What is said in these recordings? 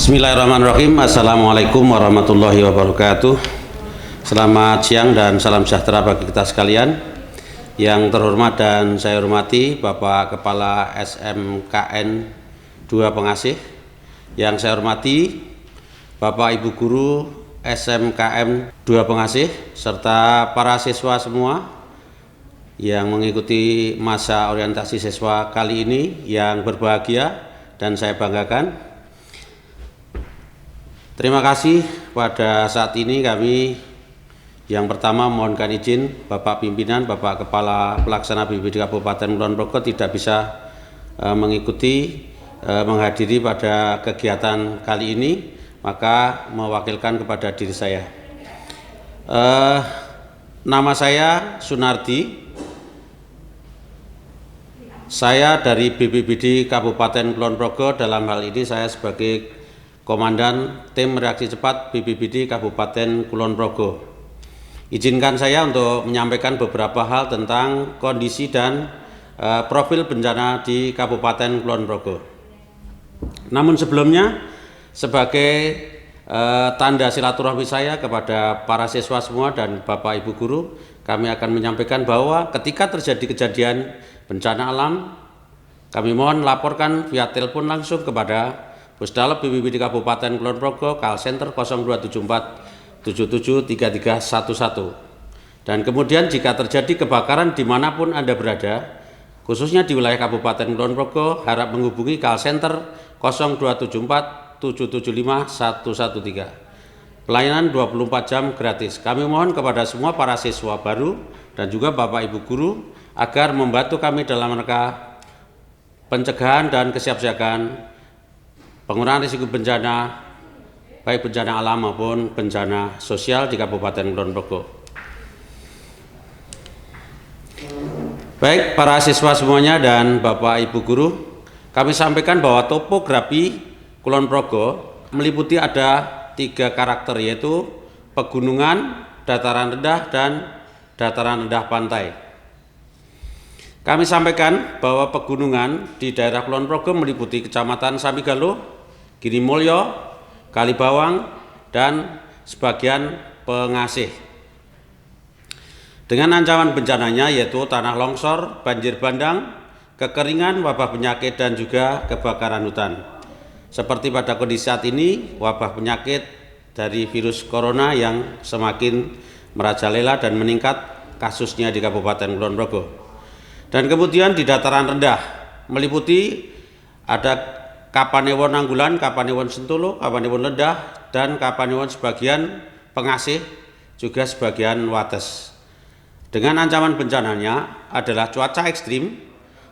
Bismillahirrahmanirrahim. Assalamualaikum warahmatullahi wabarakatuh. Selamat siang dan salam sejahtera bagi kita sekalian. Yang terhormat dan saya hormati Bapak Kepala SMKN 2 Pengasih. Yang saya hormati Bapak Ibu Guru SMKM 2 Pengasih serta para siswa semua yang mengikuti masa orientasi siswa kali ini yang berbahagia dan saya banggakan. Terima kasih. Pada saat ini kami yang pertama mohonkan izin Bapak Pimpinan, Bapak Kepala Pelaksana BPBD Kabupaten Kulon Progo tidak bisa menghadiri pada kegiatan kali ini, maka mewakilkan kepada diri saya. Nama saya Sunardi. Saya dari BPBD Kabupaten Kulon Progo, dalam hal ini saya sebagai Komandan Tim Reaksi Cepat BPBD Kabupaten Kulon Progo. Izinkan saya untuk menyampaikan beberapa hal tentang kondisi dan profil bencana di Kabupaten Kulon Progo. Namun sebelumnya, sebagai tanda silaturahmi saya kepada para siswa semua dan Bapak Ibu Guru, kami akan menyampaikan bahwa ketika terjadi kejadian bencana alam, kami mohon laporkan via telepon langsung kepada Pusdalep BPBD Kabupaten Kulon Progo, call center 0274 773311. Dan kemudian jika terjadi kebakaran dimanapun Anda berada, khususnya di wilayah Kabupaten Kulon Progo, harap menghubungi call center 0274 775 113. Pelayanan 24 jam gratis. Kami mohon kepada semua para siswa baru dan juga Bapak Ibu Guru agar membantu kami dalam rangka pencegahan dan kesiapsiagaan pengurangan risiko bencana, baik bencana alam maupun bencana sosial di Kabupaten Kulon Progo. Baik para siswa semuanya dan Bapak Ibu Guru, kami sampaikan bahwa topografi Kulon Progo meliputi ada 3 karakter, yaitu pegunungan, dataran rendah, dan dataran rendah pantai. Kami sampaikan bahwa pegunungan di daerah Kulon Progo meliputi Kecamatan Samigalo, Girimulyo, Kalibawang, dan sebagian Pengasih. Dengan ancaman bencananya yaitu tanah longsor, banjir bandang, kekeringan, wabah penyakit, dan juga kebakaran hutan. Seperti pada kondisi saat ini, wabah penyakit dari virus corona yang semakin merajalela dan meningkat kasusnya di Kabupaten Kulon Progo. Dan kemudian di dataran rendah meliputi ada Kapanewon Nanggulan, Kapanewon Sentolo, Kapanewon Lendah, dan Kapanewon sebagian Pengasih, juga sebagian Wates. Dengan ancaman bencananya adalah cuaca ekstrim,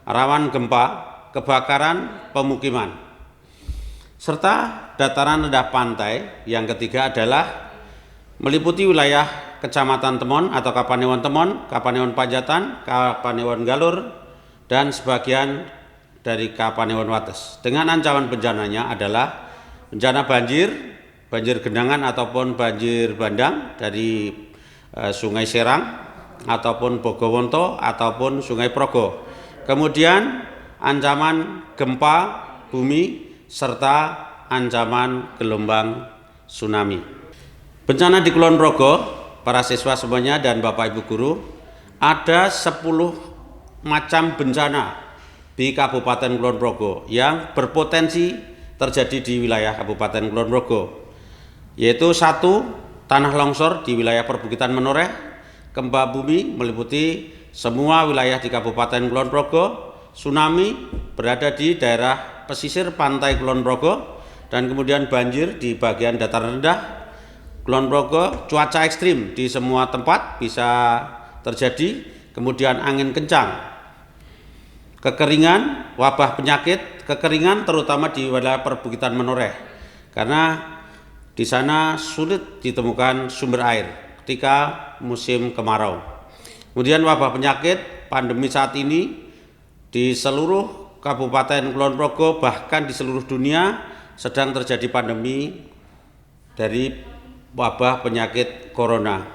rawan gempa, kebakaran, pemukiman. Serta dataran rendah pantai yang ketiga adalah meliputi wilayah Kecamatan Temon atau Kapanewon Temon, Kapanewon Panjatan, Kapanewon Galur, dan sebagian dari Kapanewon Wates. Dengan ancaman bencananya adalah bencana banjir genangan ataupun banjir bandang dari Sungai Serang ataupun Bogowonto ataupun Sungai Progo. Kemudian ancaman gempa bumi serta ancaman gelombang tsunami. Bencana di Kulon Progo, para siswa semuanya dan Bapak Ibu Guru, ada 10 macam bencana di Kabupaten Kulon Progo yang berpotensi terjadi di wilayah Kabupaten Kulon Progo, yaitu 1. Tanah longsor di wilayah perbukitan Menoreh. Gempa bumi meliputi semua wilayah di Kabupaten Kulon Progo. Tsunami berada di daerah pesisir pantai Kulon Progo, dan kemudian banjir di bagian dataran rendah Kulon Progo. Cuaca ekstrim di semua tempat bisa terjadi, kemudian angin kencang, kekeringan, wabah penyakit, kekeringan terutama di wilayah perbukitan Menoreh, karena di sana sulit ditemukan sumber air ketika musim kemarau. Kemudian wabah penyakit, pandemi saat ini di seluruh Kabupaten Kulon Progo bahkan di seluruh dunia sedang terjadi pandemi dari wabah penyakit corona.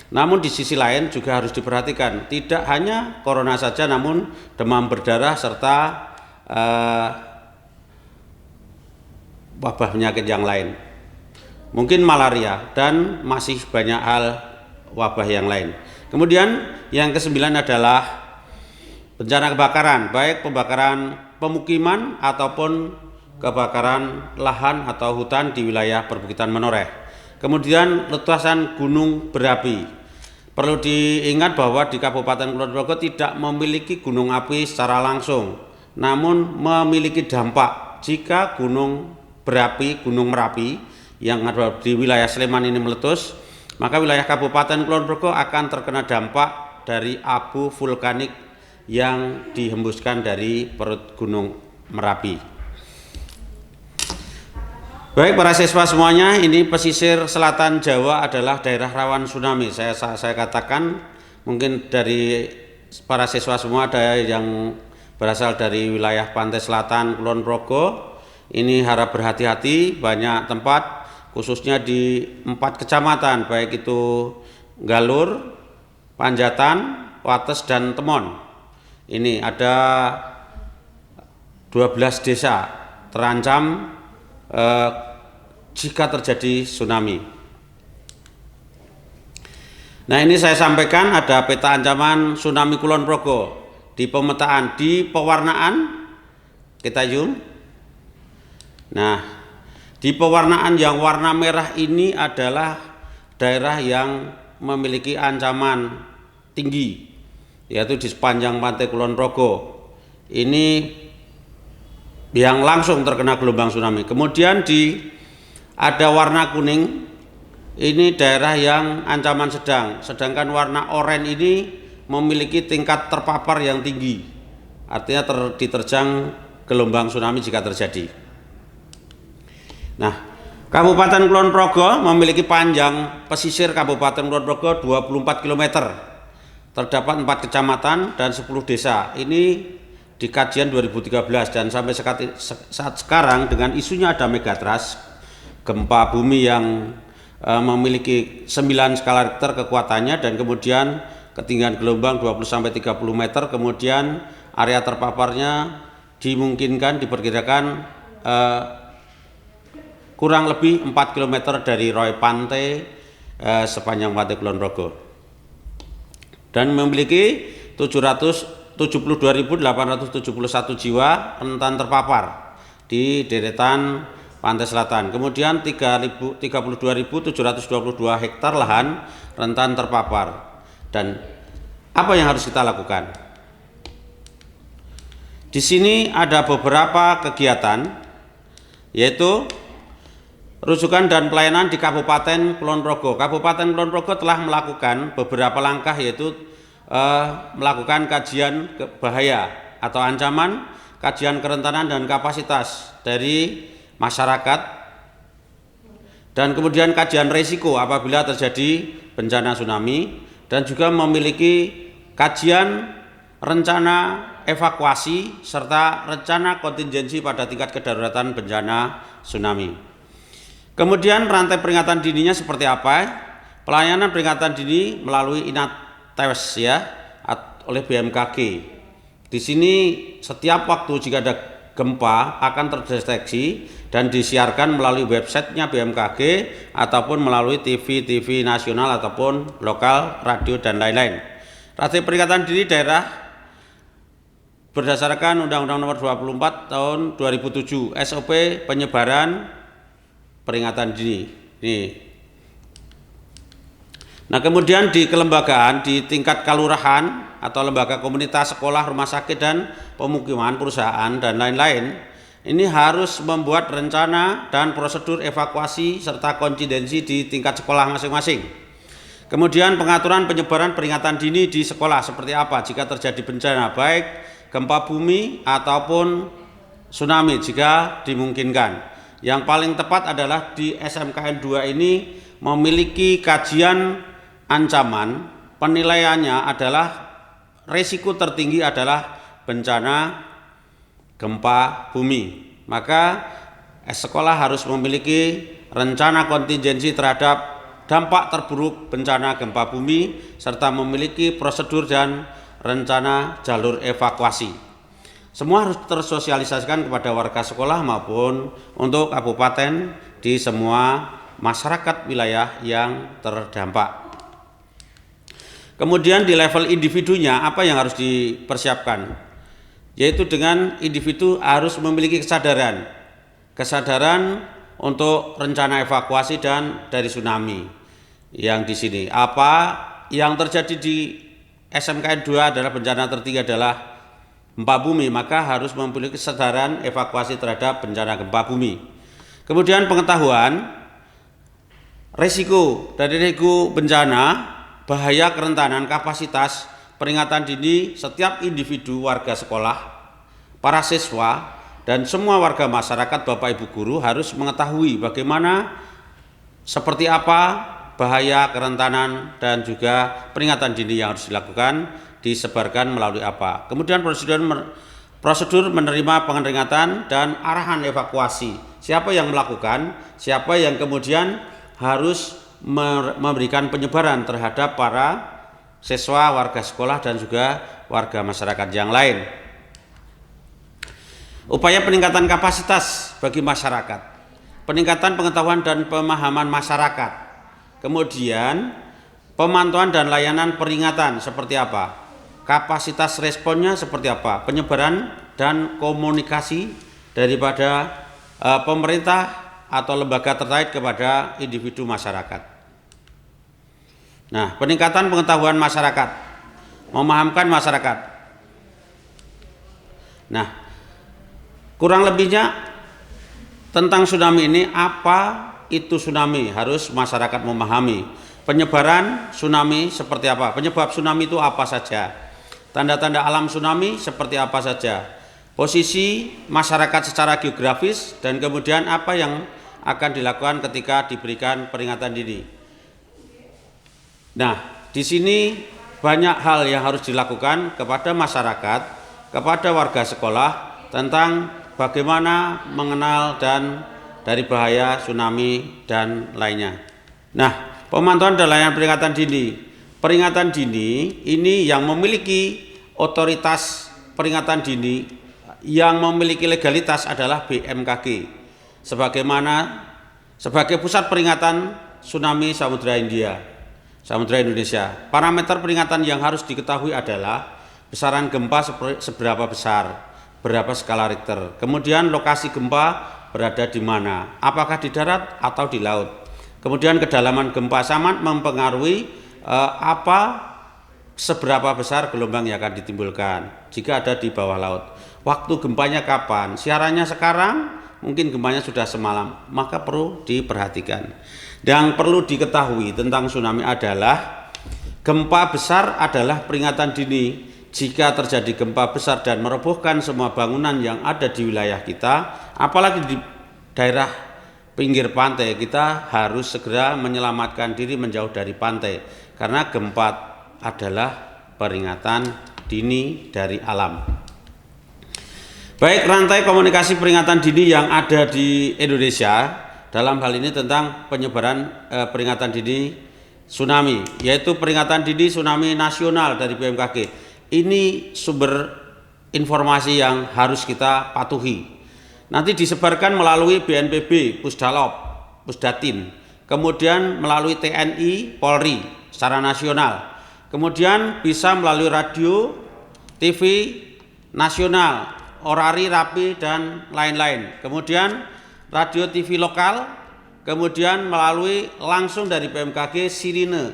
Namun di sisi lain juga harus diperhatikan, tidak hanya corona saja, namun demam berdarah serta wabah penyakit yang lain. Mungkin malaria dan masih banyak hal wabah yang lain. Kemudian yang kesembilan adalah bencana kebakaran, baik pembakaran pemukiman ataupun kebakaran lahan atau hutan di wilayah perbukitan menoreh. Kemudian letusan gunung berapi. Perlu diingat bahwa di Kabupaten Kulon Progo tidak memiliki gunung api secara langsung, namun memiliki dampak jika gunung berapi, gunung Merapi yang ada di wilayah Sleman ini meletus, maka wilayah Kabupaten Kulon Progo akan terkena dampak dari abu vulkanik yang dihembuskan dari perut gunung Merapi. Baik para siswa semuanya, ini pesisir selatan Jawa adalah daerah rawan tsunami. Saya katakan mungkin dari para siswa semua ada yang berasal dari wilayah pantai selatan Kulon Progo. Ini harap berhati-hati, banyak tempat khususnya di 4 kecamatan, baik itu Galur, Panjatan, Wates dan Temon. Ini ada 12 desa terancam jika terjadi tsunami. Nah, ini saya sampaikan ada peta ancaman tsunami Kulon Progo di pemetaan, di pewarnaan kita zoom. Nah, di pewarnaan yang warna merah ini adalah daerah yang memiliki ancaman tinggi, yaitu di sepanjang pantai Kulon Progo. Ini yang langsung terkena gelombang tsunami. Kemudian ada warna kuning, ini daerah yang ancaman sedang, sedangkan warna oranye ini memiliki tingkat terpapar yang tinggi, artinya diterjang gelombang tsunami jika terjadi. Nah, Kabupaten Kulon Progo memiliki panjang pesisir Kabupaten Kulon Progo 24 km. Terdapat 4 kecamatan dan 10 desa. Ini di kajian 2013 dan sampai saat sekarang dengan isunya ada megatrust, gempa bumi yang memiliki 9 skala Richter kekuatannya dan kemudian ketinggian gelombang 20-30 meter, kemudian area terpaparnya diperkirakan kurang lebih 4 km dari roy pantai sepanjang pantai Kulon Progo dan memiliki 772.871 jiwa rentan terpapar di deretan pantai selatan. Kemudian 32.722 hektar lahan rentan terpapar. Dan apa yang harus kita lakukan? Di sini ada beberapa kegiatan, yaitu rujukan dan pelayanan di Kabupaten Kulon Progo. Kabupaten Kulon Progo telah melakukan beberapa langkah, yaitu melakukan kajian bahaya atau ancaman, kajian kerentanan dan kapasitas dari masyarakat, dan kemudian kajian risiko apabila terjadi bencana tsunami, dan juga memiliki kajian rencana evakuasi serta rencana kontingensi pada tingkat kedaruratan bencana tsunami. Kemudian rantai peringatan dininya seperti apa? Pelayanan peringatan dini melalui INATEWS oleh BMKG. Di sini setiap waktu jika ada gempa akan terdeteksi dan disiarkan melalui websitenya BMKG ataupun melalui TV nasional ataupun lokal, radio dan lain-lain. Rantai peringatan dini daerah berdasarkan Undang-Undang Nomor 24 Tahun 2007 SOP penyebaran peringatan dini. Nah, kemudian di kelembagaan di tingkat kelurahan atau lembaga komunitas, sekolah, rumah sakit dan pemukiman, perusahaan dan lain-lain, ini harus membuat rencana dan prosedur evakuasi serta kontingensi di tingkat sekolah masing-masing. Kemudian pengaturan penyebaran peringatan dini di sekolah seperti apa jika terjadi bencana, baik gempa bumi ataupun tsunami jika dimungkinkan. Yang paling tepat adalah di SMKN 2 ini memiliki kajian ancaman, penilaiannya adalah risiko tertinggi adalah bencana gempa bumi. Maka sekolah harus memiliki rencana kontingensi terhadap dampak terburuk bencana gempa bumi serta memiliki prosedur dan rencana jalur evakuasi. Semua harus tersosialisasikan kepada warga sekolah maupun untuk kabupaten di semua masyarakat wilayah yang terdampak. Kemudian di level individunya apa yang harus dipersiapkan? Yaitu dengan individu harus memiliki kesadaran untuk rencana evakuasi dan dari tsunami. Yang di sini apa yang terjadi di SMKN 2 adalah bencana tertinggi adalah gempa bumi, maka harus memiliki kesadaran evakuasi terhadap bencana gempa bumi. Kemudian pengetahuan risiko bencana, bahaya, kerentanan, kapasitas, peringatan dini setiap individu warga sekolah, para siswa, dan semua warga masyarakat, Bapak Ibu guru harus mengetahui bagaimana, seperti apa bahaya, kerentanan, dan juga peringatan dini yang harus dilakukan, disebarkan melalui apa. Kemudian prosedur menerima peringatan dan arahan evakuasi. Siapa yang melakukan, siapa yang kemudian harus memberikan penyebaran terhadap para siswa, warga sekolah, dan juga warga masyarakat yang lain. Upaya peningkatan kapasitas bagi masyarakat, peningkatan pengetahuan dan pemahaman masyarakat, kemudian pemantauan dan layanan peringatan seperti apa, kapasitas responnya seperti apa, penyebaran dan komunikasi daripada pemerintah atau lembaga terkait kepada individu masyarakat. Nah, peningkatan pengetahuan masyarakat, memahamkan masyarakat. Nah, kurang lebihnya tentang tsunami ini, apa itu tsunami, harus masyarakat memahami. Penyebaran tsunami seperti apa, penyebab tsunami itu apa saja, tanda-tanda alam tsunami seperti apa saja, posisi masyarakat secara geografis, dan kemudian apa yang akan dilakukan ketika diberikan peringatan dini. Nah, di sini banyak hal yang harus dilakukan kepada masyarakat, kepada warga sekolah tentang bagaimana mengenal dan dari bahaya tsunami dan lainnya. Nah, pemantauan dan layanan peringatan dini. Peringatan dini ini yang memiliki otoritas peringatan dini yang memiliki legalitas adalah BMKG. Sebagai pusat peringatan tsunami Samudra Indonesia. Parameter peringatan yang harus diketahui adalah besaran gempa seberapa besar, berapa skala Richter, kemudian lokasi gempa berada di mana, apakah di darat atau di laut, kemudian kedalaman gempa sangat mempengaruhi seberapa besar gelombang yang akan ditimbulkan jika ada di bawah laut, waktu gempanya kapan, siarannya sekarang, mungkin gempanya sudah semalam, maka perlu diperhatikan. Dan perlu diketahui tentang tsunami adalah gempa besar adalah peringatan dini. Jika terjadi gempa besar dan merobohkan semua bangunan yang ada di wilayah kita, apalagi di daerah pinggir pantai, kita harus segera menyelamatkan diri menjauh dari pantai, karena gempa adalah peringatan dini dari alam. Baik, rantai komunikasi peringatan dini yang ada di Indonesia dalam hal ini tentang penyebaran peringatan dini tsunami, yaitu peringatan dini tsunami nasional dari BMKG. Ini sumber informasi yang harus kita patuhi. Nanti disebarkan melalui BNPB, Pusdalop, Pusdatin, kemudian melalui TNI, Polri secara nasional, kemudian bisa melalui radio, TV nasional, Orari, Rapi, dan lain-lain, kemudian radio TV lokal, kemudian melalui langsung dari BMKG sirine.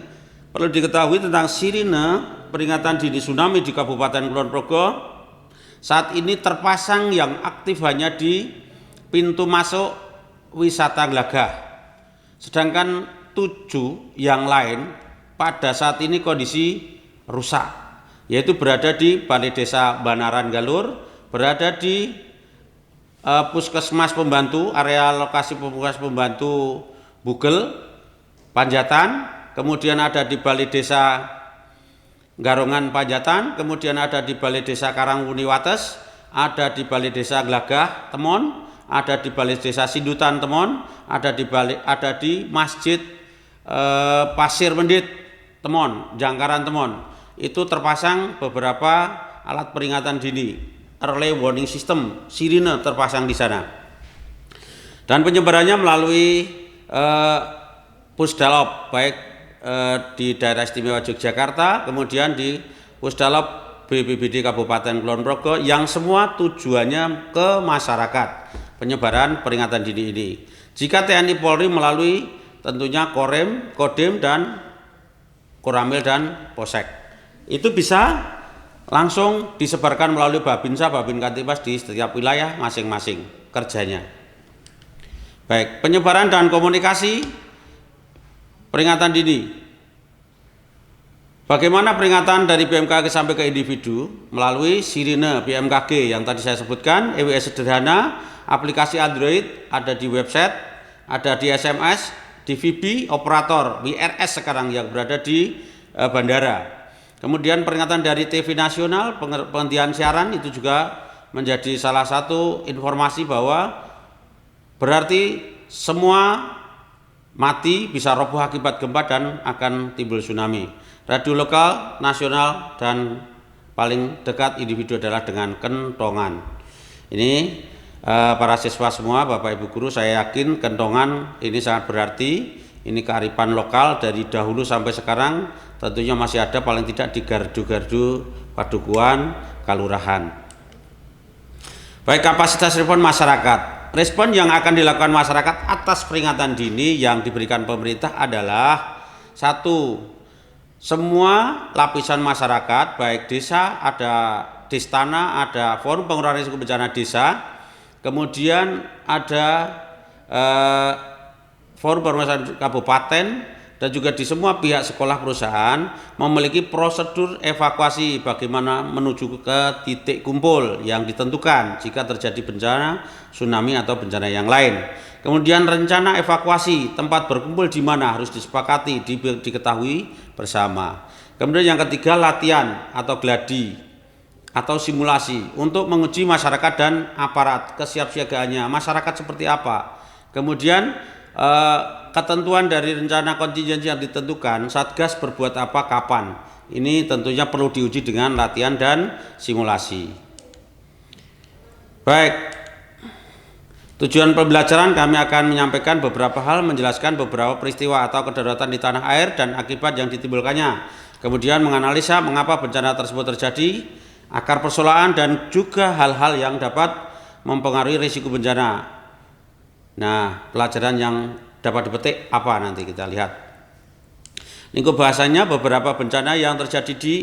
Perlu diketahui tentang sirine peringatan dini tsunami di Kabupaten Kulon Progo saat ini terpasang yang aktif hanya di pintu masuk wisata Glagah, sedangkan 7 yang lain pada saat ini kondisi rusak, yaitu berada di Balai Desa Banaran Galur, berada di Puskesmas Pembantu, area lokasi Puskesmas Pembantu Bugel, Panjatan, kemudian ada di Balai Desa Garongan Panjatan, kemudian ada di Balai Desa Karangwuni Wates, ada di Balai Desa Glagah Temon, ada di Balai Desa Sindutan Temon, ada di Masjid Pasir Mendit Temon, Jangkaran Temon. Itu terpasang beberapa alat peringatan dini, early warning system, sirine terpasang di sana. Dan penyebarannya melalui Pusdalop, baik di daerah istimewa Yogyakarta, kemudian di Pusdalop BPBD Kabupaten Kulon Progo, yang semua tujuannya ke masyarakat, penyebaran peringatan dini ini. Jika TNI Polri melalui tentunya Korem, Kodim, dan Koramil dan Polsek, itu bisa langsung disebarkan melalui Babinsa, Babin Kantipmas di setiap wilayah masing-masing kerjanya. Baik, penyebaran dan komunikasi peringatan dini. Bagaimana peringatan dari BMKG sampai ke individu? Melalui sirine BMKG yang tadi saya sebutkan, EWS sederhana, aplikasi Android, ada di website, ada di SMS, di VB, operator WRS sekarang yang berada di bandara. Kemudian peringatan dari TV nasional, penghentian siaran itu juga menjadi salah satu informasi bahwa berarti semua mati, bisa roboh akibat gempa dan akan timbul tsunami. Radio lokal, nasional, dan paling dekat individu adalah dengan kentongan. Ini para siswa semua, Bapak Ibu guru, saya yakin kentongan ini sangat berarti. Ini kearifan lokal dari dahulu sampai sekarang, tentunya masih ada paling tidak di gardu-gardu padukuhan kalurahan. Baik, kapasitas respon masyarakat. Respon yang akan dilakukan masyarakat atas peringatan dini yang diberikan pemerintah adalah: satu, semua lapisan masyarakat, baik desa, ada Destana, ada Forum Pengurangan Risiko Bencana Desa, kemudian ada Forum Pengurangan Kabupaten, dan juga di semua pihak sekolah perusahaan memiliki prosedur evakuasi bagaimana menuju ke titik kumpul yang ditentukan jika terjadi bencana tsunami atau bencana yang lain. Kemudian rencana evakuasi tempat berkumpul di mana harus disepakati, diketahui bersama. Kemudian yang ketiga, latihan atau gladi atau simulasi untuk menguji masyarakat dan aparat, kesiapsiagaannya masyarakat seperti apa. Kemudian ketentuan dari rencana kontingensi yang ditentukan, Satgas berbuat apa, kapan. Ini tentunya perlu diuji dengan latihan dan simulasi. Baik, tujuan pembelajaran kami akan menyampaikan beberapa hal, menjelaskan beberapa peristiwa atau kedaruratan di tanah air dan akibat yang ditimbulkannya. Kemudian menganalisa mengapa bencana tersebut terjadi, akar persoalan, dan juga hal-hal yang dapat mempengaruhi risiko bencana. Nah, pelajaran yang dapat dipetik apa nanti kita lihat. Lingkup bahasanya, beberapa bencana yang terjadi di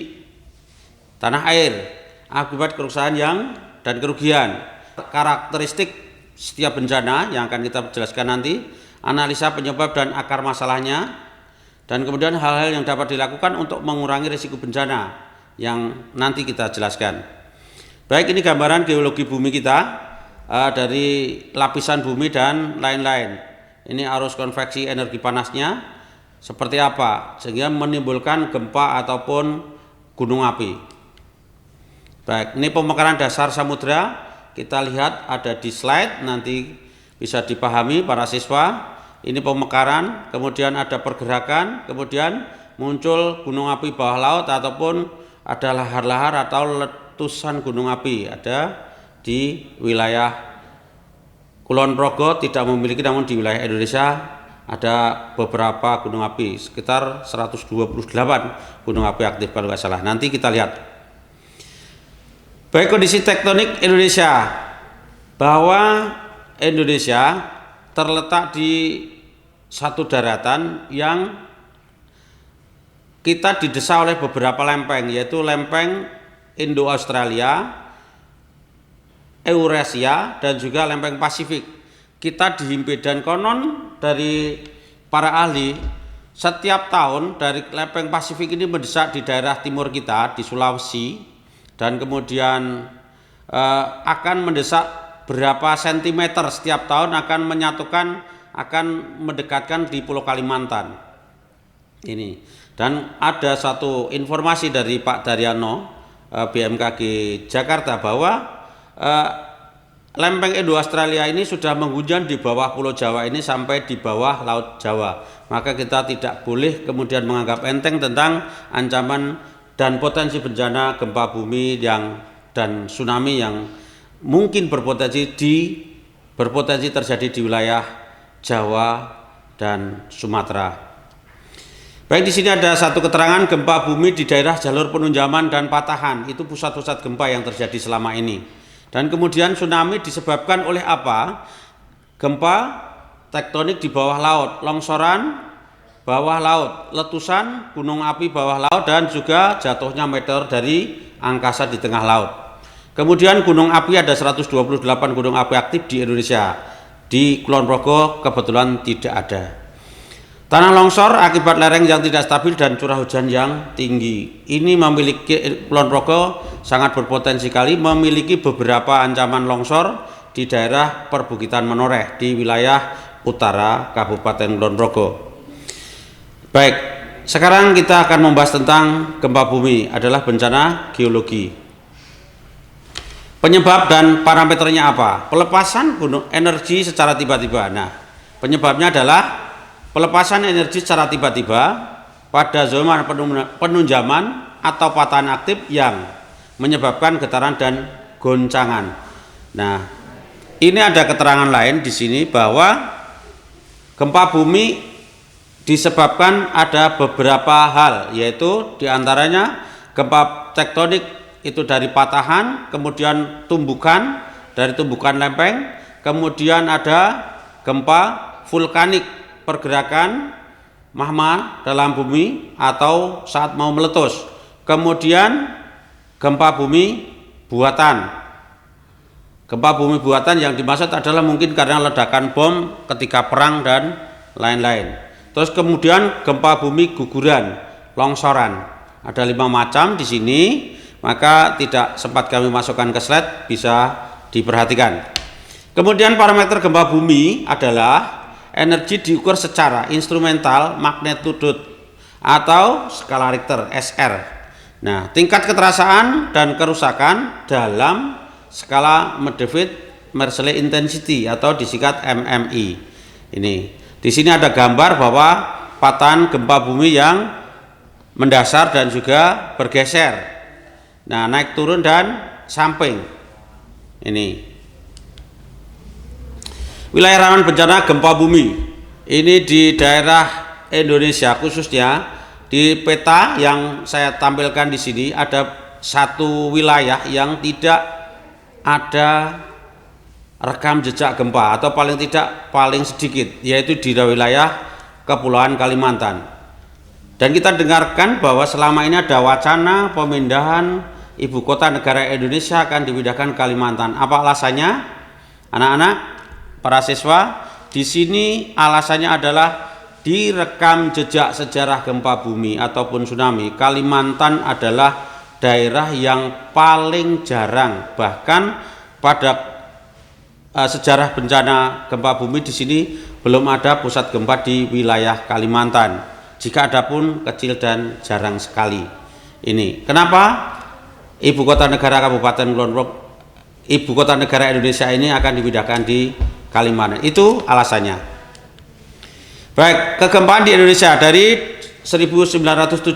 tanah air akibat kerusakan dan kerugian, karakteristik setiap bencana yang akan kita jelaskan nanti, analisa penyebab dan akar masalahnya, dan kemudian hal-hal yang dapat dilakukan untuk mengurangi risiko bencana yang nanti kita jelaskan. Baik, ini gambaran geologi bumi kita dari lapisan bumi dan lain-lain. Ini arus konveksi energi panasnya seperti apa sehingga menimbulkan gempa ataupun gunung api. Baik, ini pemekaran dasar samudra kita lihat ada di slide, nanti bisa dipahami para siswa. Ini pemekaran, kemudian ada pergerakan, kemudian muncul gunung api bawah laut ataupun ada lahar-lahar atau letusan gunung api ada di wilayah Kulon Progo, tidak memiliki, namun di wilayah Indonesia ada beberapa gunung api, sekitar 128 gunung api aktif kalau nggak salah. Nanti kita lihat. Baik, kondisi tektonik Indonesia, bahwa Indonesia terletak di satu daratan yang kita didesa oleh beberapa lempeng, yaitu lempeng Indo-Australia, Eurasia, dan juga lempeng Pasifik. Kita dihimpit, dan konon dari para ahli setiap tahun dari lempeng Pasifik ini mendesak di daerah timur kita di Sulawesi, dan kemudian akan mendesak berapa sentimeter setiap tahun, akan menyatukan, akan mendekatkan di Pulau Kalimantan ini. Dan ada satu informasi dari Pak Daryono BMKG Jakarta bahwa lempeng Indo-Australia ini sudah menghujan di bawah Pulau Jawa ini sampai di bawah Laut Jawa. Maka kita tidak boleh kemudian menganggap enteng tentang ancaman dan potensi bencana gempa bumi yang dan tsunami yang mungkin berpotensi terjadi di wilayah Jawa dan Sumatera. Baik, di sini ada satu keterangan gempa bumi di daerah jalur penunjaman dan patahan. Itu pusat-pusat gempa yang terjadi selama ini. Dan kemudian tsunami disebabkan oleh apa? Gempa tektonik di bawah laut, longsoran bawah laut, letusan gunung api bawah laut, dan juga jatuhnya meteor dari angkasa di tengah laut. Kemudian gunung api ada 128 gunung api aktif di Indonesia. Di Kulon Progo kebetulan tidak ada. Tanah longsor akibat lereng yang tidak stabil dan curah hujan yang tinggi. Ini memiliki, Kulon Progo sangat berpotensi sekali memiliki beberapa ancaman longsor di daerah perbukitan Menoreh di wilayah utara Kabupaten Kulon Progo. Baik, sekarang kita akan membahas tentang gempa bumi adalah bencana geologi. Penyebab dan parameternya apa? Pelepasan gunung energi secara tiba-tiba. Nah, penyebabnya adalah pelepasan energi secara tiba-tiba pada zaman penunjaman atau patahan aktif yang menyebabkan getaran dan goncangan. Nah, ini ada keterangan lain di sini bahwa gempa bumi disebabkan ada beberapa hal, yaitu diantaranya gempa tektonik itu dari patahan, kemudian tumbukan dari tumbukan lempeng, kemudian ada gempa vulkanik, pergerakan magma dalam bumi atau saat mau meletus. Kemudian gempa bumi buatan. Gempa bumi buatan yang dimaksud adalah mungkin karena ledakan bom ketika perang dan lain-lain. Terus kemudian gempa bumi guguran, longsoran. Ada 5 macam di sini, maka tidak sempat kami masukkan ke slide, bisa diperhatikan. Kemudian parameter gempa bumi adalah energi diukur secara instrumental magnitudo atau skala Richter SR. Nah, tingkat keterasaan dan kerusakan dalam skala Medvedev-Mercalli Intensity atau disingkat MMI. Ini di sini ada gambar bahwa patahan gempa bumi yang mendasar dan juga bergeser. Nah, naik turun dan samping. Ini wilayah rawan bencana gempa bumi ini di daerah Indonesia, khususnya di peta yang saya tampilkan di sini ada satu wilayah yang tidak ada rekam jejak gempa atau paling tidak paling sedikit, yaitu di wilayah Kepulauan Kalimantan. Dan kita dengarkan bahwa selama ini ada wacana pemindahan ibu kota negara Indonesia akan dipindahkan ke Kalimantan. Apa alasannya, anak-anak? Para siswa, di sini alasannya adalah direkam jejak sejarah gempa bumi ataupun tsunami. Kalimantan adalah daerah yang paling jarang, bahkan pada sejarah bencana gempa bumi di sini belum ada pusat gempa di wilayah Kalimantan. Jika ada pun kecil dan jarang sekali. Ini kenapa ibu kota negara Kabupaten Kulon Progo, ibu kota negara Indonesia ini akan dipindahkan di Kalimantan, itu alasannya. Baik, kegempaan di Indonesia dari 1973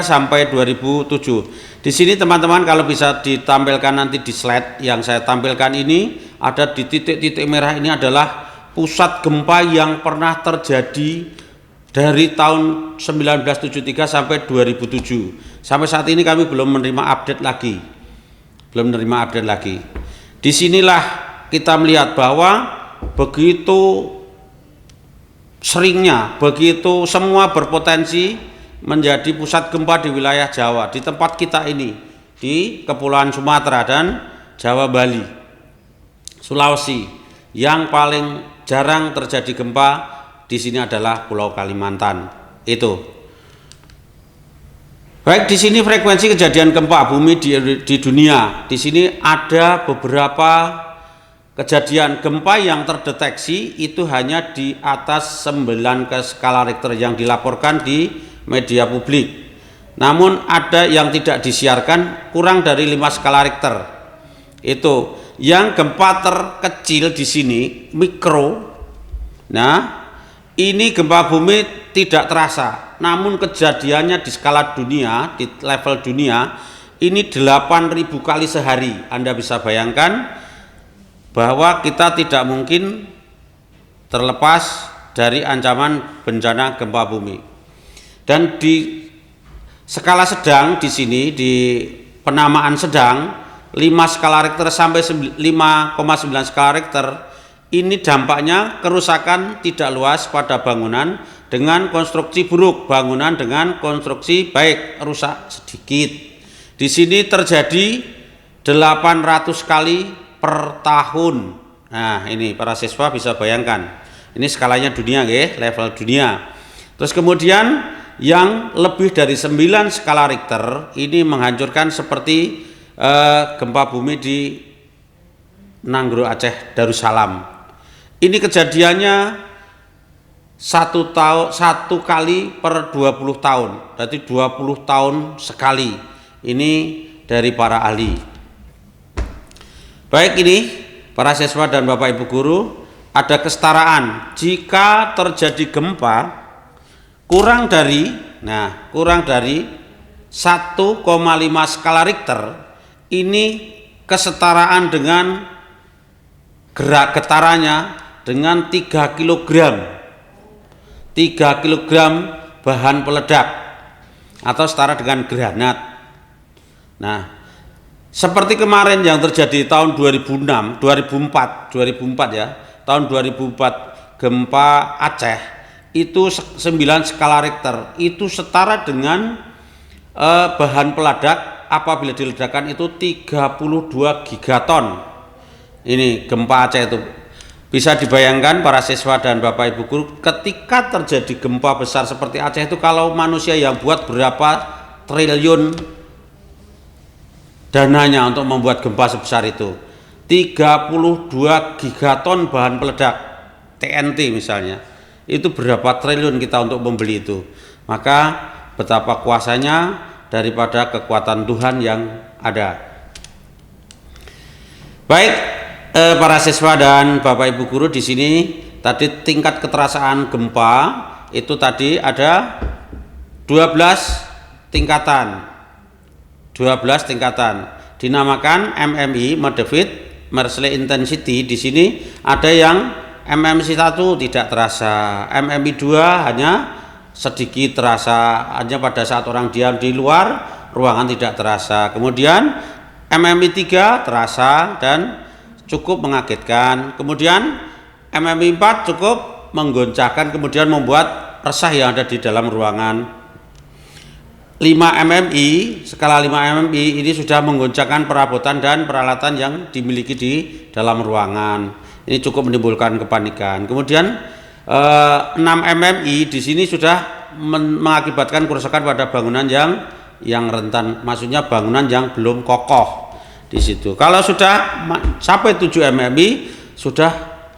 sampai 2007. Di sini teman-teman kalau bisa ditampilkan nanti di slide yang saya tampilkan ini, ada di titik-titik merah ini adalah pusat gempa yang pernah terjadi dari tahun 1973 sampai 2007. Sampai saat ini kami belum menerima update lagi. Disinilah kita melihat bahwa begitu seringnya, begitu semua berpotensi menjadi pusat gempa di wilayah Jawa, di tempat kita ini, di Kepulauan Sumatera dan Jawa, Bali, Sulawesi. Yang paling jarang terjadi gempa di sini adalah Pulau Kalimantan. Itu. Baik, di sini frekuensi kejadian gempa bumi di dunia. Di sini ada beberapa kejadian gempa yang terdeteksi itu hanya di atas 9 ke skala Richter yang dilaporkan di media publik. Namun ada yang tidak disiarkan kurang dari 5 skala Richter. Itu yang gempa terkecil di sini mikro. Nah, ini gempa bumi tidak terasa. Namun kejadiannya di skala dunia, di level dunia ini 8.000 kali sehari. Anda bisa bayangkan bahwa kita tidak mungkin terlepas dari ancaman bencana gempa bumi. Dan di skala sedang di sini, di penamaan sedang 5 skala Richter sampai 5,9 skala Richter, ini dampaknya kerusakan tidak luas pada bangunan dengan konstruksi buruk, bangunan dengan konstruksi baik rusak sedikit. Di sini terjadi 800 kali per tahun. Nah, ini para siswa bisa bayangkan. Ini skalanya dunia, level dunia. Terus kemudian yang lebih dari 9 skala Richter ini menghancurkan seperti gempa bumi di Nanggro Aceh Darussalam. Ini kejadiannya satu kali per 20 tahun, berarti 20 tahun sekali. Ini dari para ahli. Baik, ini para siswa dan Bapak Ibu guru, ada kesetaraan. Jika terjadi gempa kurang dari 1,5 skala Richter, ini kesetaraan dengan gerak getarannya dengan 3 kg bahan peledak atau setara dengan granat. Nah, seperti kemarin yang terjadi tahun 2004 ya, tahun 2004 gempa Aceh itu 9 skala Richter, itu setara dengan bahan peledak apabila diledakkan itu 32 gigaton. Ini gempa Aceh itu. Bisa dibayangkan para siswa dan Bapak Ibu guru, ketika terjadi gempa besar seperti Aceh itu, kalau manusia yang buat berapa triliun dananya untuk membuat gempa sebesar itu. 32 gigaton bahan peledak TNT misalnya, itu berapa triliun kita untuk membeli itu. Maka betapa kuasanya daripada kekuatan Tuhan yang ada. Baik, para siswa dan Bapak Ibu guru, di sini tadi tingkat keterasaan gempa itu tadi ada 12 tingkatan. 12 tingkatan. Dinamakan MMI, Moderate Merciless Intensity. Di sini ada yang MMI 1 tidak terasa, MMI 2 hanya sedikit terasa, hanya pada saat orang diam di luar ruangan tidak terasa. Kemudian MMI 3 terasa dan cukup mengagetkan. Kemudian MMI 4 cukup menggoncangkan, kemudian membuat resah yang ada di dalam ruangan. 5 MMI, skala 5 MMI ini sudah menggoncangkan perabotan dan peralatan yang dimiliki di dalam ruangan. Ini cukup menimbulkan kepanikan. Kemudian 6 MMI di sini sudah mengakibatkan kerusakan pada bangunan yang rentan, maksudnya bangunan yang belum kokoh. Di situ. Kalau sudah sampai 7 MMI sudah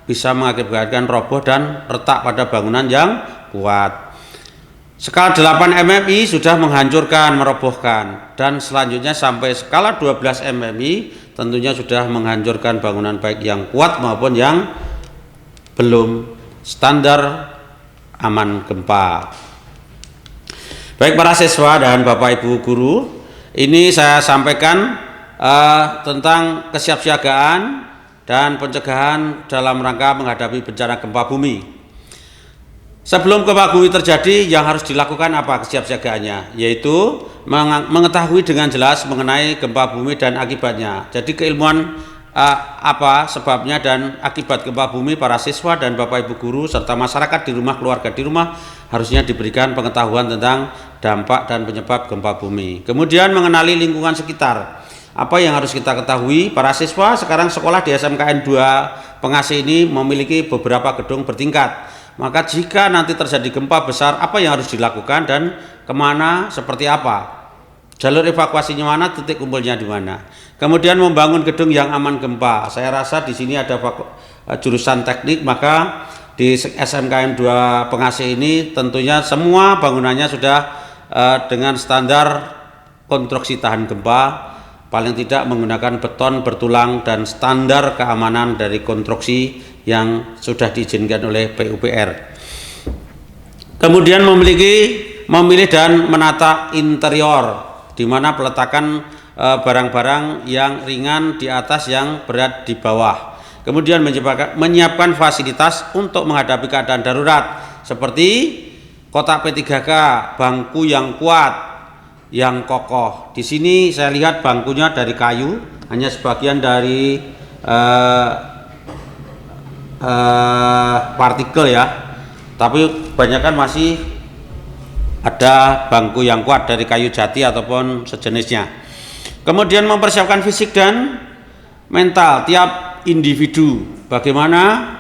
bisa mengakibatkan roboh dan retak pada bangunan yang kuat. Skala 8 MMI sudah menghancurkan, merobohkan, dan selanjutnya sampai skala 12 MMI tentunya sudah menghancurkan bangunan baik yang kuat maupun yang belum standar aman gempa. Baik para siswa dan Bapak Ibu guru, ini saya sampaikan tentang kesiapsiagaan dan pencegahan dalam rangka menghadapi bencana gempa bumi. Sebelum gempa bumi terjadi, yang harus dilakukan apa kesiapsiagaannya? Yaitu mengetahui dengan jelas mengenai gempa bumi dan akibatnya. Jadi keilmuan apa sebabnya dan akibat gempa bumi, para siswa dan Bapak Ibu guru serta masyarakat di rumah, keluarga di rumah harusnya diberikan pengetahuan tentang dampak dan penyebab gempa bumi. Kemudian mengenali lingkungan sekitar. Apa yang harus kita ketahui? Para siswa sekarang sekolah di SMKN 2 Pengasih ini memiliki beberapa gedung bertingkat. Maka jika nanti terjadi gempa besar, apa yang harus dilakukan dan kemana, seperti apa? Jalur evakuasinya mana, titik kumpulnya di mana? Kemudian membangun gedung yang aman gempa. Saya rasa di sini ada jurusan teknik, maka di SMKN 2 Pengasih ini tentunya semua bangunannya sudah dengan standar konstruksi tahan gempa, paling tidak menggunakan beton bertulang dan standar keamanan dari konstruksi yang sudah diizinkan oleh PUPR. Kemudian memilih dan menata interior, di mana peletakan barang-barang yang ringan di atas, yang berat di bawah. Kemudian menyiapkan fasilitas untuk menghadapi keadaan darurat seperti kotak P3K, bangku yang kuat, yang kokoh. Di sini saya lihat bangkunya dari kayu, hanya sebagian dari partikel ya, tapi kebanyakan masih ada bangku yang kuat dari kayu jati ataupun sejenisnya. Kemudian mempersiapkan fisik dan mental tiap individu. Bagaimana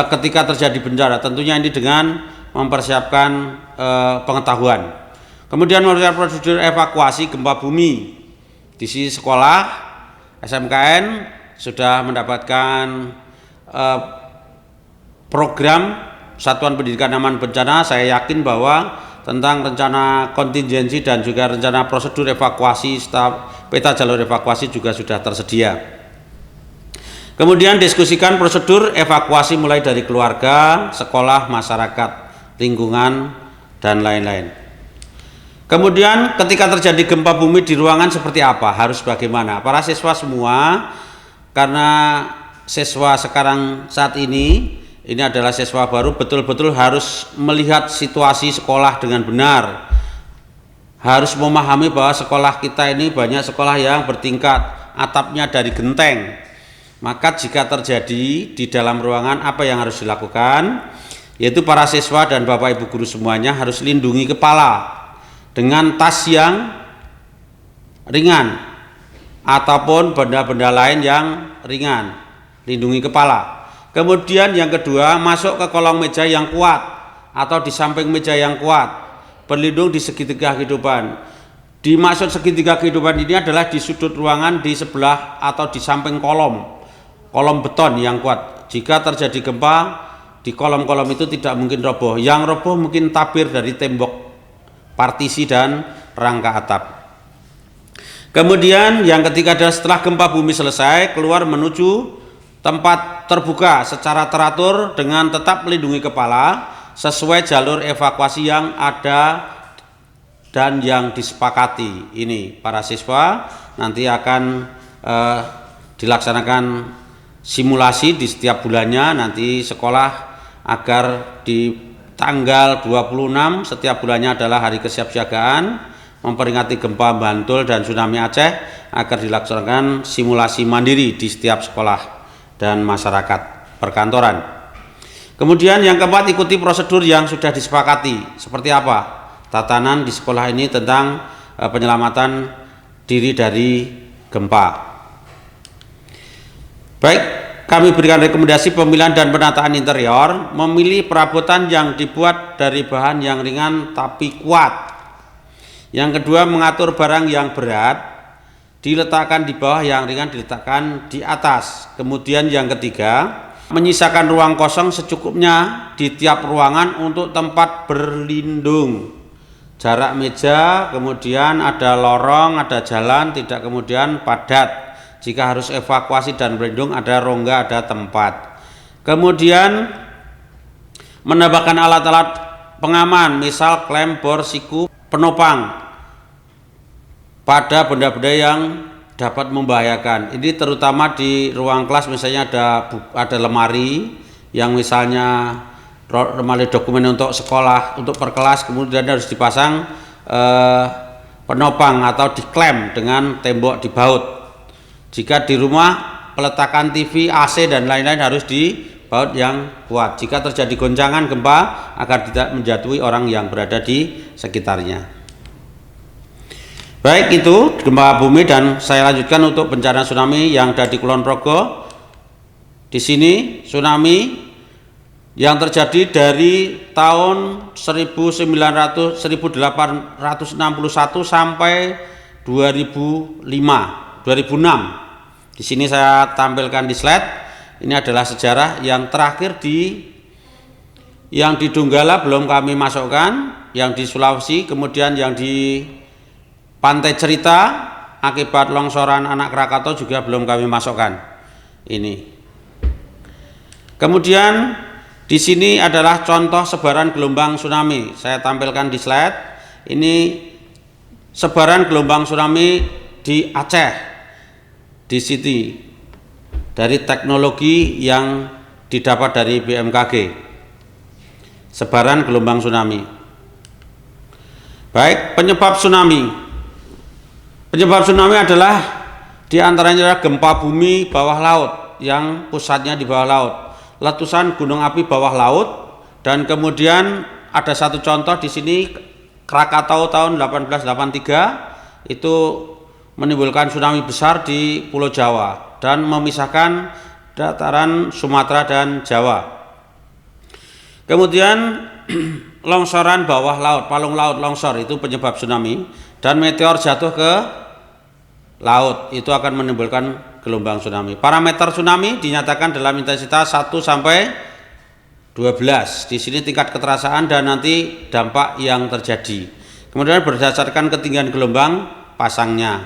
ketika terjadi bencana? Tentunya ini dengan mempersiapkan pengetahuan. Kemudian mempersiapkan prosedur evakuasi gempa bumi. Di sisi sekolah SMKN sudah mendapatkan program Satuan Pendidikan Aman Bencana. Saya yakin bahwa tentang rencana kontingensi dan juga rencana prosedur evakuasi serta peta jalur evakuasi juga sudah tersedia. Kemudian diskusikan prosedur evakuasi mulai dari keluarga, sekolah, masyarakat, lingkungan, dan lain-lain. Kemudian ketika terjadi gempa bumi di ruangan seperti apa? Harus bagaimana? Para siswa semua, karena siswa sekarang saat ini adalah siswa baru, betul-betul harus melihat situasi sekolah dengan benar. Harus memahami bahwa sekolah kita ini banyak sekolah yang bertingkat, atapnya dari genteng. Maka jika terjadi di dalam ruangan, apa yang harus dilakukan? Yaitu para siswa dan Bapak Ibu guru semuanya harus lindungi kepala dengan tas yang ringan ataupun benda-benda lain yang ringan. Lindungi kepala. Kemudian yang kedua, masuk ke kolong meja yang kuat atau di samping meja yang kuat. Berlindung di segitiga kehidupan. Dimaksud segitiga kehidupan ini adalah di sudut ruangan, di sebelah atau di samping kolom beton yang kuat. Jika terjadi gempa, di kolom-kolom itu tidak mungkin roboh. Yang roboh mungkin tabir dari tembok, partisi, dan rangka atap. Kemudian yang ketiga adalah setelah gempa bumi selesai, keluar menuju tempat terbuka secara teratur dengan tetap melindungi kepala sesuai jalur evakuasi yang ada dan yang disepakati. Ini para siswa nanti akan dilaksanakan simulasi di setiap bulannya nanti sekolah, agar di tanggal 26 setiap bulannya adalah hari kesiapsiagaan memperingati gempa Bantul dan tsunami Aceh, agar dilaksanakan simulasi mandiri di setiap sekolah dan masyarakat perkantoran. Kemudian yang keempat, ikuti prosedur yang sudah disepakati. Seperti apa tatanan di sekolah ini tentang penyelamatan diri dari gempa. Baik, kami berikan rekomendasi pemilihan dan penataan interior. Memilih perabotan yang dibuat dari bahan yang ringan tapi kuat. Yang kedua, mengatur barang yang berat diletakkan di bawah, yang ringan diletakkan di atas. Kemudian yang ketiga, menyisakan ruang kosong secukupnya di tiap ruangan untuk tempat berlindung. Jarak meja, kemudian ada lorong, ada jalan, tidak kemudian padat. Jika harus evakuasi dan berlindung, ada rongga, ada tempat. Kemudian menambahkan alat-alat pengaman, misal klem, bor, siku, penopang pada benda-benda yang dapat membahayakan. Ini terutama di ruang kelas, misalnya ada lemari yang misalnya lemari dokumen untuk sekolah, untuk per kelas, kemudian harus dipasang penopang atau diklem dengan tembok di baut. Jika di rumah peletakan TV, AC dan lain-lain harus di baut yang kuat. Jika terjadi goncangan gempa, agar tidak menjatuhi orang yang berada di sekitarnya. Baik, itu gempa bumi, dan saya lanjutkan untuk bencana tsunami yang ada di Kulon Progo. Di sini tsunami yang terjadi dari tahun 1861 sampai 2006. Di sini saya tampilkan di slide. Ini adalah sejarah yang terakhir yang di Donggala belum kami masukkan, yang di Sulawesi, kemudian yang di Pantai Cerita akibat longsoran Anak Krakatau juga belum kami masukkan. Ini. Kemudian di sini adalah contoh sebaran gelombang tsunami. Saya tampilkan di slide. Ini sebaran gelombang tsunami di Aceh, di sini dari teknologi yang didapat dari BMKG, sebaran gelombang tsunami. Baik, penyebab tsunami. Penyebab tsunami adalah diantaranya adalah gempa bumi bawah laut yang pusatnya di bawah laut, letusan gunung api bawah laut, dan kemudian ada satu contoh di sini Krakatau tahun 1883 itu menimbulkan tsunami besar di Pulau Jawa dan memisahkan dataran Sumatera dan Jawa. Kemudian longsoran bawah laut, palung laut longsor itu penyebab tsunami, dan meteor jatuh ke laut itu akan menimbulkan gelombang tsunami. Parameter tsunami dinyatakan dalam intensitas 1 sampai 12. Di sini tingkat keterasaan dan nanti dampak yang terjadi. Kemudian berdasarkan ketinggian gelombang pasangnya.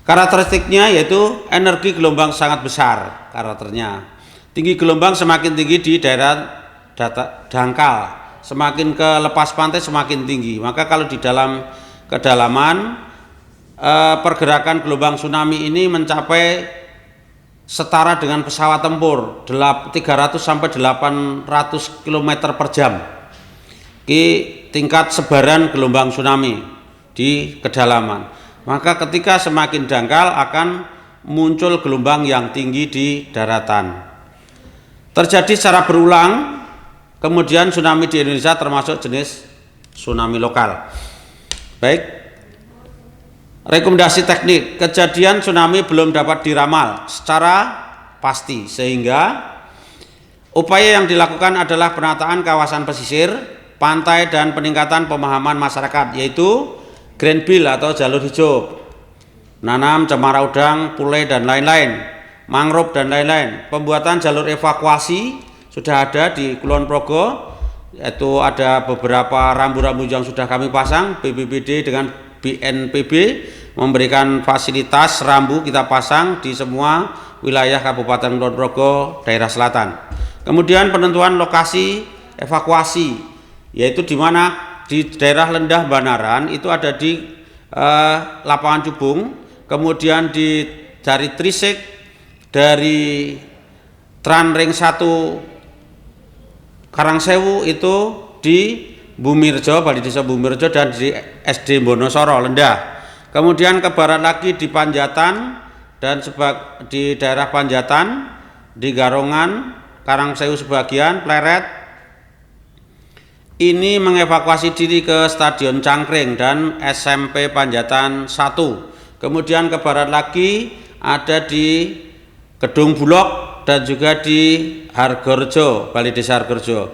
Karakteristiknya yaitu energi gelombang sangat besar karakternya. Tinggi gelombang semakin tinggi di daerah dangkal, semakin ke lepas pantai semakin tinggi. Maka kalau di dalam kedalaman pergerakan gelombang tsunami ini mencapai setara dengan pesawat tempur 300 sampai 800 km per jam. Ini tingkat sebaran gelombang tsunami di kedalaman. Maka ketika semakin dangkal akan muncul gelombang yang tinggi di daratan. Terjadi secara berulang, kemudian tsunami di Indonesia termasuk jenis tsunami lokal. Baik. Rekomendasi teknik, kejadian tsunami belum dapat diramal secara pasti, sehingga upaya yang dilakukan adalah penataan kawasan pesisir, pantai, dan peningkatan pemahaman masyarakat, yaitu Green Belt atau jalur hijau, nanam cemara udang, pule, dan lain-lain, mangrove, dan lain-lain. Pembuatan jalur evakuasi sudah ada di Kulon Progo, yaitu ada beberapa rambu-rambu yang sudah kami pasang, BPBD dengan BNPB memberikan fasilitas rambu kita pasang di semua wilayah Kabupaten Kulon Progo daerah selatan. Kemudian penentuan lokasi evakuasi, yaitu di mana di daerah Lendah Banaran itu ada di lapangan Cubung, kemudian dari Trisek, dari Tranring 1 Karangsewu itu di Bumirjo, Bali Desa Bumirjo, dan di SD Bonosoro Lendah. Kemudian ke barat lagi di Panjatan dan di daerah Panjatan, di Garongan, Karangsewu sebagian, Pleret. Ini mengevakuasi diri ke Stadion Cangkring dan SMP Panjatan 1. Kemudian ke barat lagi ada di Gedung Bulog dan juga di Hargorejo, Bali Desa Hargorejo.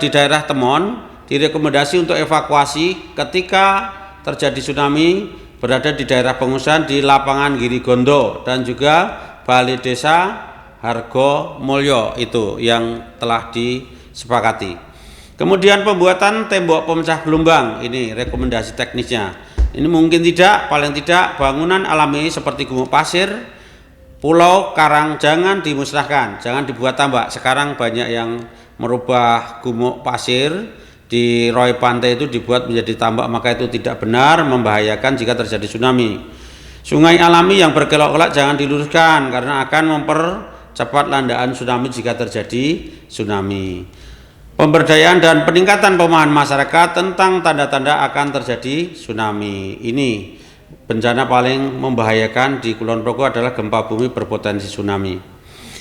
Di daerah Temon direkomendasi untuk evakuasi ketika terjadi tsunami berada di daerah pengungsian di lapangan Girigondo dan juga Bali Desa Hargo Mulyo, itu yang telah disepakati. Kemudian pembuatan tembok pemecah gelombang, ini rekomendasi teknisnya. Ini mungkin tidak, paling tidak bangunan alami seperti gumuk pasir, pulau, karang jangan dimusnahkan, jangan dibuat tambak. Sekarang banyak yang merubah gumuk pasir di roy pantai itu dibuat menjadi tambak, maka itu tidak benar, membahayakan jika terjadi tsunami. Sungai alami yang berkelok-kelok jangan diluruskan karena akan mempercepat landaan tsunami jika terjadi tsunami. Pemberdayaan dan peningkatan pemahaman masyarakat tentang tanda-tanda akan terjadi tsunami. Ini bencana paling membahayakan di Kulon Progo adalah gempa bumi berpotensi tsunami.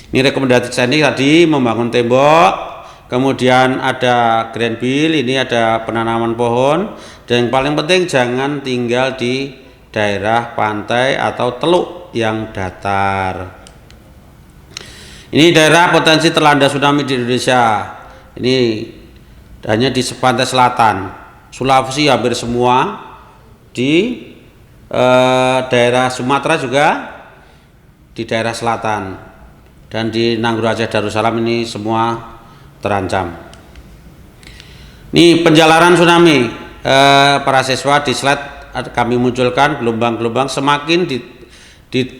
Ini rekomendasi teknik tadi, membangun tembok, kemudian ada Green Belt, ini ada penanaman pohon, dan yang paling penting jangan tinggal di daerah pantai atau teluk yang datar. Ini daerah potensi terlanda tsunami di Indonesia. Ini hanya di pantai selatan, Sulawesi hampir semua, di daerah Sumatera juga di daerah selatan, dan di Nangguru Aceh Darussalam ini semua terancam. Ini penjalanan tsunami, para siswa di slide kami munculkan gelombang-gelombang semakin di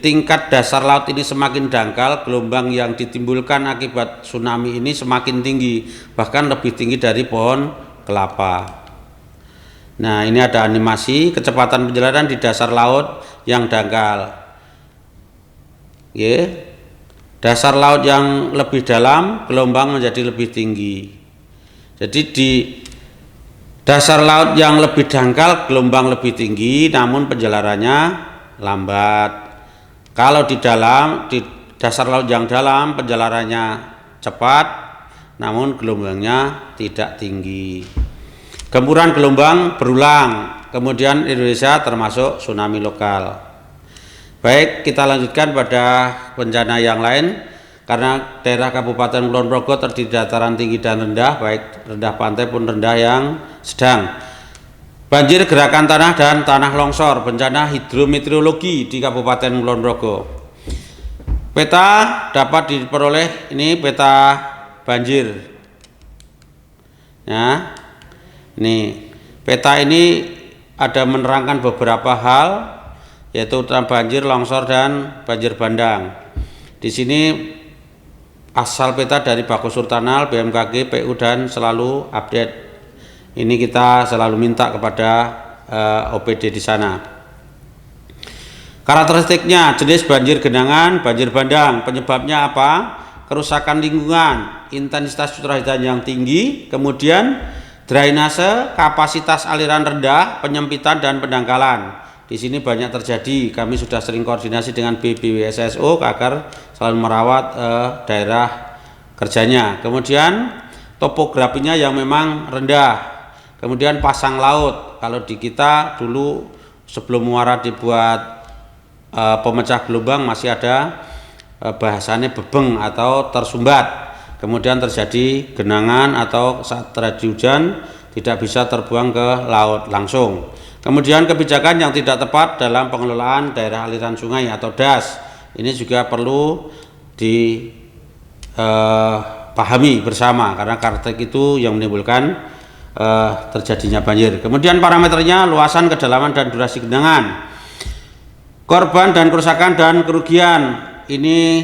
tingkat dasar laut ini semakin dangkal, gelombang yang ditimbulkan akibat tsunami ini semakin tinggi, bahkan lebih tinggi dari pohon kelapa. Nah, ini ada animasi kecepatan penjelaran di dasar laut yang dangkal. Dasar laut yang lebih dalam, gelombang menjadi lebih tinggi. Jadi di dasar laut yang lebih dangkal, gelombang lebih tinggi, namun penjelarannya lambat. Kalau di dasar laut yang dalam, penjelarannya cepat, namun gelombangnya tidak tinggi. Gempuran gelombang berulang, kemudian Indonesia termasuk tsunami lokal. Baik, kita lanjutkan pada bencana yang lain. Karena daerah Kabupaten Kulon Progo terdiri dataran tinggi dan rendah, baik rendah pantai pun rendah yang sedang. Banjir, gerakan tanah dan tanah longsor, bencana hidrometeorologi di Kabupaten Kulon Progo. Peta dapat diperoleh, ini peta banjir. Ya. Nih, peta ini ada menerangkan beberapa hal, yaitu tentang banjir, longsor, dan banjir bandang. Di sini asal peta dari Bakus Surtanal, BMKG, PU, dan selalu update. Ini kita selalu minta kepada OPD di sana. Karakteristiknya, jenis banjir genangan, banjir bandang, penyebabnya apa? Kerusakan lingkungan, intensitas curah hujan yang tinggi, kemudian drainase, kapasitas aliran rendah, penyempitan, dan pendangkalan. Di sini banyak terjadi. Kami sudah sering koordinasi dengan BPWSSO agar selalu merawat daerah kerjanya. Kemudian topografinya yang memang rendah. Kemudian pasang laut. Kalau di kita dulu sebelum muara dibuat pemecah gelombang masih ada bahasanya bebeng atau tersumbat. Kemudian terjadi genangan atau saat terjadi hujan tidak bisa terbuang ke laut langsung. Kemudian kebijakan yang tidak tepat dalam pengelolaan daerah aliran sungai atau DAS. Ini juga perlu dipahami bersama karena karakteristik itu yang menimbulkan terjadinya banjir. Kemudian parameternya luasan, kedalaman, dan durasi genangan. Korban dan kerusakan dan kerugian. Ini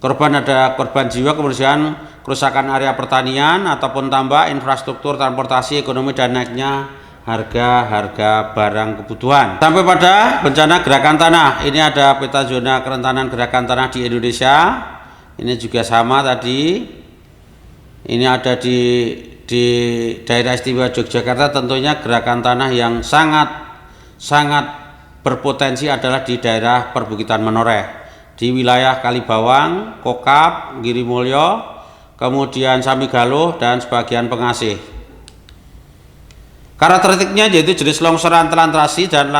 korban, ada korban jiwa, kemudian kerusakan area pertanian ataupun tambak, infrastruktur, transportasi, ekonomi, dan naiknya harga barang kebutuhan. Sampai pada bencana gerakan tanah. Ini ada peta zona kerentanan gerakan tanah di Indonesia. Ini juga sama tadi. Ini ada di daerah istimewa Yogyakarta. Tentunya gerakan tanah yang sangat berpotensi adalah di daerah perbukitan Menoreh, di wilayah Kalibawang, Kokap, Girimulyo, kemudian Samigaluh, dan sebagian Pengasih. Karakteristiknya yaitu jenis longsoran telantrasi dan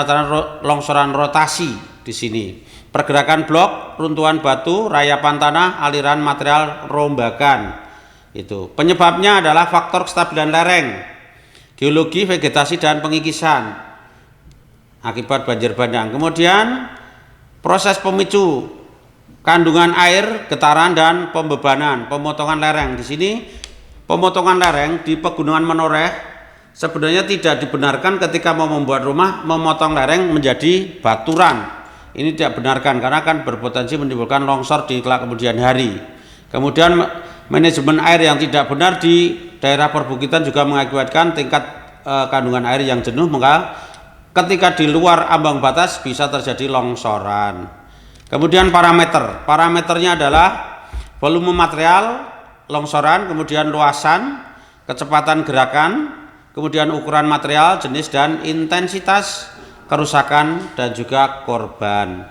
longsoran rotasi di sini. Pergerakan blok, runtuhan batu, rayapan tanah, aliran material rombakan. Itu. Penyebabnya adalah faktor kestabilan lereng, geologi, vegetasi, dan pengikisan akibat banjir bandang. Kemudian proses pemicu, kandungan air, getaran, dan pembebanan, pemotongan lereng. Di sini pemotongan lereng di Pegunungan Menoreh sebenarnya tidak dibenarkan ketika mau membuat rumah memotong lereng menjadi baturan. Ini tidak benarkan karena akan berpotensi menimbulkan longsor di kemudian hari. Kemudian manajemen air yang tidak benar di daerah perbukitan juga mengakibatkan tingkat kandungan air yang jenuh, maka ketika di luar ambang batas bisa terjadi longsoran. Kemudian parameternya adalah volume material longsoran, kemudian luasan, kecepatan gerakan, kemudian ukuran material, jenis, dan intensitas kerusakan dan juga korban.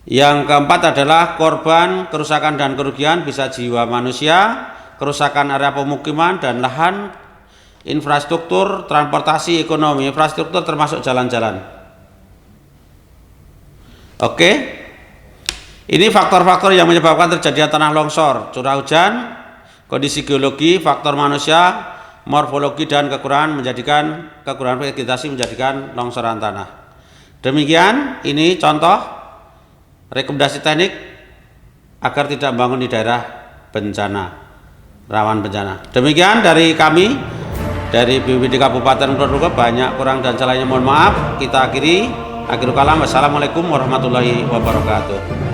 Yang keempat adalah korban, kerusakan, dan kerugian bisa jiwa manusia, kerusakan area pemukiman dan lahan, infrastruktur, transportasi, ekonomi. Infrastruktur termasuk jalan-jalan. Oke, ini faktor-faktor yang menyebabkan terjadinya tanah longsor: curah hujan, kondisi geologi, faktor manusia, morfologi, dan kekurangan vegetasi menjadikan longsoran tanah. Demikian, ini contoh rekomendasi teknik agar tidak membangun di daerah bencana, rawan bencana. Demikian dari kami, dari BPBD Kabupaten Kulon Progo. Banyak kurang dan salahnya mohon maaf. Kita akhirul kalam. Wassalamualaikum warahmatullahi wabarakatuh.